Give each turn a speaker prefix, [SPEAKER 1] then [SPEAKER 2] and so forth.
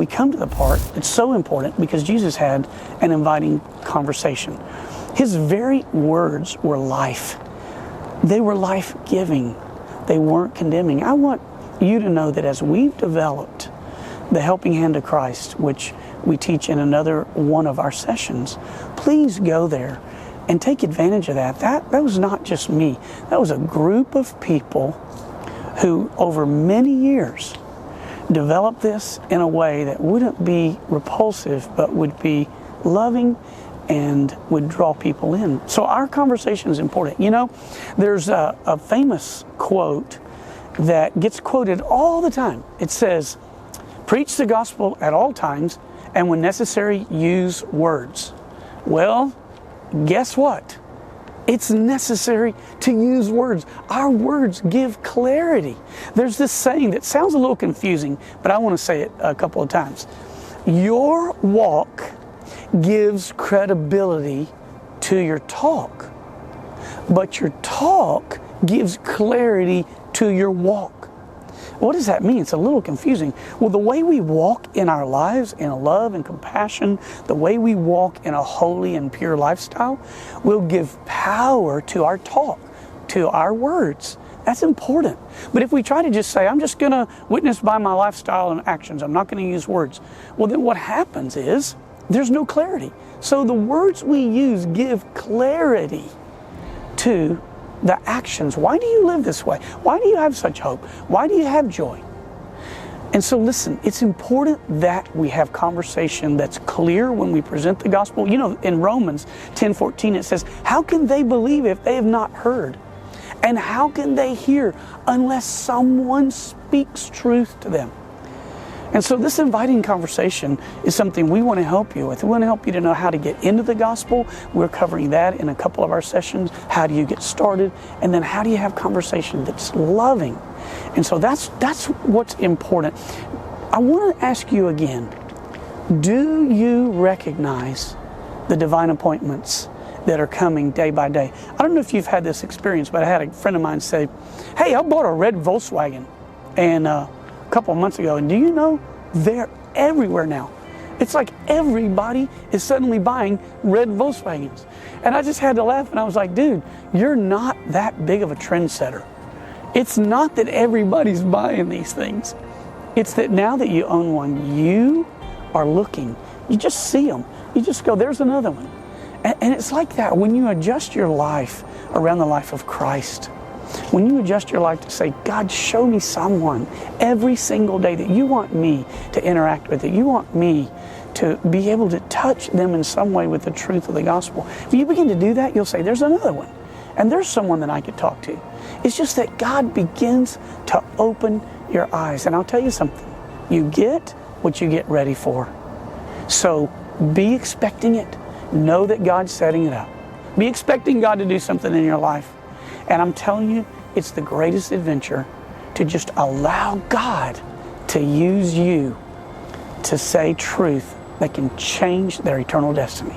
[SPEAKER 1] we come to the part that's so important because Jesus had an inviting conversation. His very words were life. They were life-giving. They weren't condemning. I want you to know that as we've developed the helping hand of Christ, which we teach in another one of our sessions, please go there and take advantage of that. That was not just me. That was a group of people who over many years developed this in a way that wouldn't be repulsive, but would be loving and would draw people in. So our conversation is important. You know, there's a famous quote that gets quoted all the time. It says, "Preach the gospel at all times, and when necessary, use words." Well, guess what? It's necessary to use words. Our words give clarity. There's this saying that sounds a little confusing, but I want to say it a couple of times. Your walk gives credibility to your talk, but your talk gives clarity to your walk. What does that mean? It's a little confusing. Well, the way we walk in our lives in love and compassion, the way we walk in a holy and pure lifestyle will give power to our talk, to our words. That's important. But if we try to just say, I'm just going to witness by my lifestyle and actions, I'm not going to use words, well, then what happens is there's no clarity. So the words we use give clarity to the actions. Why do you live this way? Why do you have such hope? Why do you have joy? And so listen, it's important that we have conversation that's clear when we present the gospel. You know, in Romans 10:14 it says, how can they believe if they have not heard? And how can they hear unless someone speaks truth to them? And so this inviting conversation is something we want to help you with. We want to help you to know how to get into the gospel. We're covering that in a couple of our sessions. How do you get started? And then how do you have conversation that's loving? And so that's what's important. I want to ask you again, do you recognize the divine appointments that are coming day by day? I don't know if you've had this experience, but I had a friend of mine say, hey, I bought a red Volkswagen and a couple of months ago, and do you know they're everywhere now? It's like everybody is suddenly buying red Volkswagens. And I just had to laugh, and I was like, dude, you're not that big of a trendsetter. It's not that everybody's buying these things. It's that now that you own one, you are looking. You just see them. You just go, there's another one. And it's like that when you adjust your life around the life of Christ. When you adjust your life to say, God, show me someone every single day that you want me to interact with, that you want me to be able to touch them in some way with the truth of the gospel. When you begin to do that, you'll say, there's another one. And there's someone that I could talk to. It's just that God begins to open your eyes. And I'll tell you something. You get what you get ready for. So be expecting it. Know that God's setting it up. Be expecting God to do something in your life. And I'm telling you, it's the greatest adventure to just allow God to use you to say truth that can change their eternal destiny.